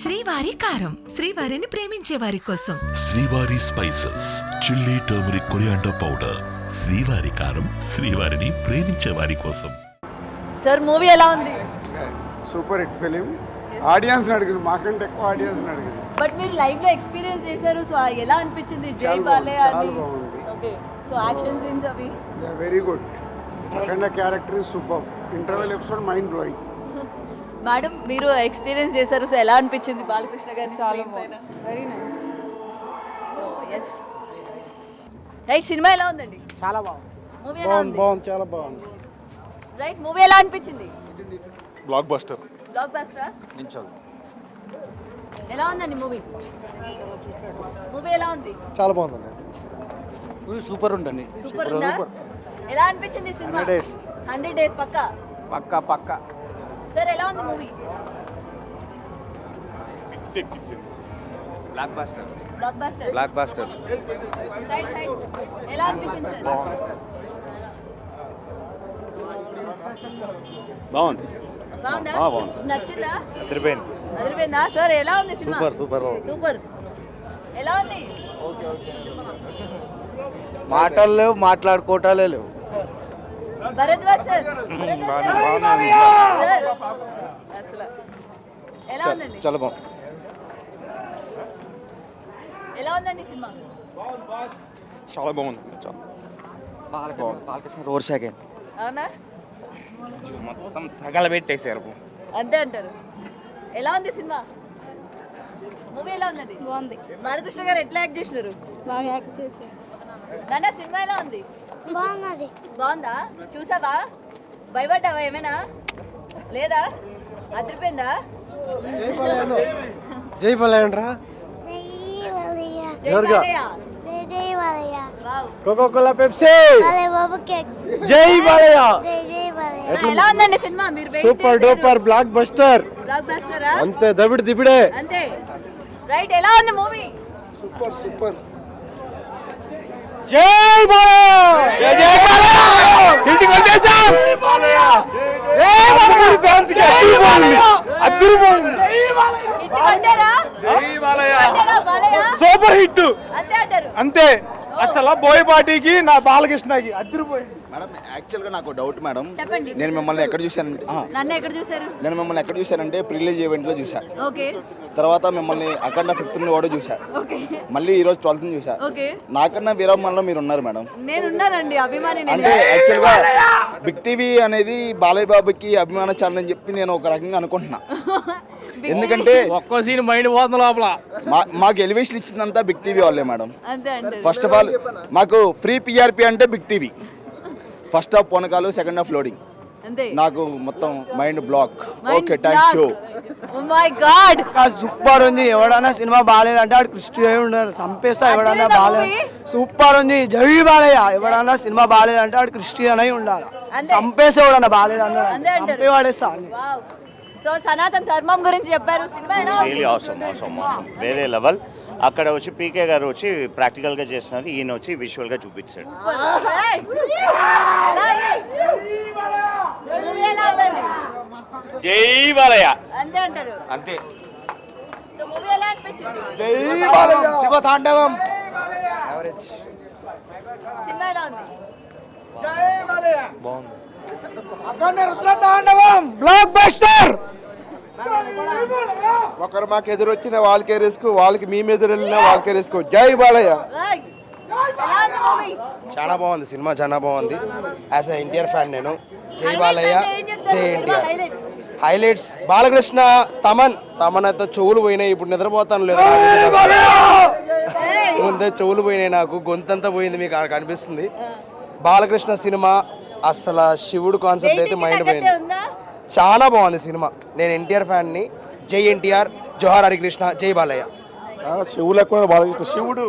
శ్రీవారి కారం, శ్రీవారిని ప్రేమించే వారి కోసం. శ్రీవారి spices, chilli, turmeric, coriander powder. శ్రీవారి కారం, శ్రీవారిని ప్రేమించే వారి కోసం. సార్ మూవీ ఎలా ఉంది? Super hit film. ఆడియన్స్ అడిగింది, మాకంటే ఎక్కువ ఆడియన్స్ అడిగింది. బట్ మీరు లైవ్ లో ఎక్స్పీరియన్స్ చేశారు, సో ఎలా అనిపించింది? జై బాలే అని. ఓకే, సో యాక్షన్ సీన్స్ అవి very good. Akhanda character is super. Interval episode mind blowing. Madam మీరు ఎక్స్పీరియన్స్ చేశారు, సో ఎలా అనిపించింది బాలకృష్ణ గారిని? చాలా very nice. So yes right, cinema ఎలా ఉందండి? చాలా బాగుంది. మూవీ ఎలా ఉంది? బాగుంది, చాలా బాగుంది. రైట్, మూవీ ఎలా అనిపించింది? Block buster. బ్లాక్ బస్టర్ ఎలా ఉందండి మూవీ? మూవీ ఎలా ఉంది? చాలా బాగుందండి. సూపర్ ఉందండి. సూపర్ ఉందా? ఎలా అనిపించింది సినిమా? 100 days పక్కా. పక్కా. సార్ ఎలా ఉంది movie? Block buster. Block buster. Side ఎలా అనిపించింది సార్? బాగుంది. బాగుందా? నచ్చిందా? అదిరిపోయిందా? సార్ ఎలా ఉంది సినిమా? సూపర్. ఎలా ఉంది? మాటలు లేవు, మాట్లాడుకోవటాలే లేవు. భరద్వాజ్ సార్ అసలు ఎలా ఉందండి? చాలా బాగుంది. ఎలా ఉందండి సినిమా? చాలా బాగుంది. Balakrishna road second. అవునా? మొత్తం తగలబెట్టేశారు. అంతే అంటారు. ఎలా ఉంది సినిమా? మూవీ ఎలా ఉందండి? బాగుంది. బాలకృష్ణ గారు ఎట్లా యాక్ట్ చేసినారు? బాగా యాక్ట్ చేశారు. నాన్న సినిమా ఎలా ఉంది? బాగున్నది. బాగుందా? చూసావా? భయపడ్డావా ఏమైనా? లేదా? అదిరిపోయిందా? జై బాలయ్య. జోరుగా. జై Balayya. Wow. Coca Cola, Pepsi. Balayya Babu cakes. జై బాలయ్య. జై బాలయ్య. ఎలా ఉందండి సినిమా? మీరు సూపర్ డూపర్ బ్లాక్ బస్టర్. బ్లాక్ బస్టరా? అంతే, దబిడి దిబిడే. అంతే. రైట్, ఎలా ఉంది మూవీ? సూపర్. జై బాలయ్య. జై బాలయ్య. ఇంటికి వచ్చేసాం. జై బాలయ్య. ఫ్యాన్స్ కి అదిరిపోయింది. ఇంటికి వచ్చారా? వచ్చారా బాలయ్య? Super hit. అంతే అంటారు. అంతే. అసలు బోయపాటికి నా బాలకృష్ణకి అదిరిపోయింది. మేడం, యాక్చువల్గా నాకు డౌట్ మేడం. చెప్పండి. నేను మిమ్మల్ని ఎక్కడ చూశానంటే నన్ను ఎక్కడ చూసారు? నేను మిమ్మల్ని ఎక్కడ చూశానంటే ప్రివిలేజ్ ఈవెంట్లో చూశాను. ఓకే. తర్వాత మిమ్మల్ని అఖండ 5th కూడా చూశాను. ఓకే. మళ్ళీ ఈరోజు 12th చూశాను. ఓకే. నాకన్నా వీరమ్మలో మీరు ఉన్నారు మేడం. నేను ఉన్నానండి, అభిమాని. అంటే యాక్చువల్గా బిగ్ టీవీ అనేది బాలయ్య బాబుకి అభిమాన ఛానల్ అని చెప్పి నేను ఒక రకంగా అనుకుంటున్నా. ఎందుకంటే ఒక్కో సీన్ మైండ్ పోతుంది లోపల. మాకు ఎలివేషన్ ఇచ్చిందంతా బిగ్ టీవీ వాళ్ళే మేడం. అంతే అండి. ఫస్ట్ ఆఫ్ ఆల్ మాకు ఫ్రీ పిఆర్పి అంటే బిగ్ టీవీ. ఫస్ట్ హాఫ్ పొనకాలు, సెకండ్ హాఫ్ లోడింగ్. అంతే. నాకు మొత్తం mind block. Okay, thank you. Oh my god, super ఉంది. ఎవడన్నా సినిమా బాగాలేదంటే ఆడు క్రిస్టియన్ ఉండాలి, చంపేస్తా. ఎవడన్నా బాగాలేదు, సూపర్ ఉంది. జై బాలయ్య. ఎవడన్నా సినిమా బాగాలేదంటే ఆడు క్రిస్టియన్ అయి ఉండాలి, చంపేస్తే ఎవడన్నా బాగాలేదు చంపే వాడేస్తా. వావ్. సో సనాతన ధర్మం గురించి చెప్పారు. సినిమా ఎలా ఉంది? Really awesome. వేరే లెవెల్. అక్కడ వచ్చి పీకే గారు వచ్చి ప్రాక్టికల్గా చేస్తున్నారు, ఈయన వచ్చి విజువల్గా చూపించాడు. జై బాలయ్య. అంతే అంటారు. అంతే. సో మూవీ ఎలా అనిపించింది? జై బాలయ్య. శివ తాండవం. సినిమా ఎలా ఉంది? బాగుంది. అఖండ రుద్ర తాండవం బ్లాక్ బస్టర్. ఒకరు మాకు ఎదురొచ్చిన వాళ్ళకే రిస్క్, వాళ్ళకి మేము ఎదురు వెళ్ళిన వాళ్ళకే రిస్క్. జై బాలయ్య. ఎలా ఉంది మూవీ? చాలా బాగుంది సినిమా, చాలా బాగుంది. యాజ్ ఎ ఎన్టీఆర్ ఫ్యాన్ నేను. జై బాలయ్య, జై ఎన్టీఆర్. హైలైట్స్ బాలకృష్ణ, తమన్ అయితే చెవులు పోయినాయి. ఇప్పుడు నిద్రపోతాను లేదు, ముందే చెవులు పోయినాయి, నాకు గొంతంతా పోయింది. మీకు కనిపిస్తుంది. బాలకృష్ణ సినిమా అసలు శివుడు కాన్సెప్ట్ అయితే మైండ్ పోయింది. చాలా బాగుంది సినిమా. నేను ఎన్టీఆర్ ఫ్యాన్ని. జై ఎన్టీఆర్, జోహార్ హరికృష్ణ, జై బాలయ్య. శివులకు బాలకృష్ణ శివుడు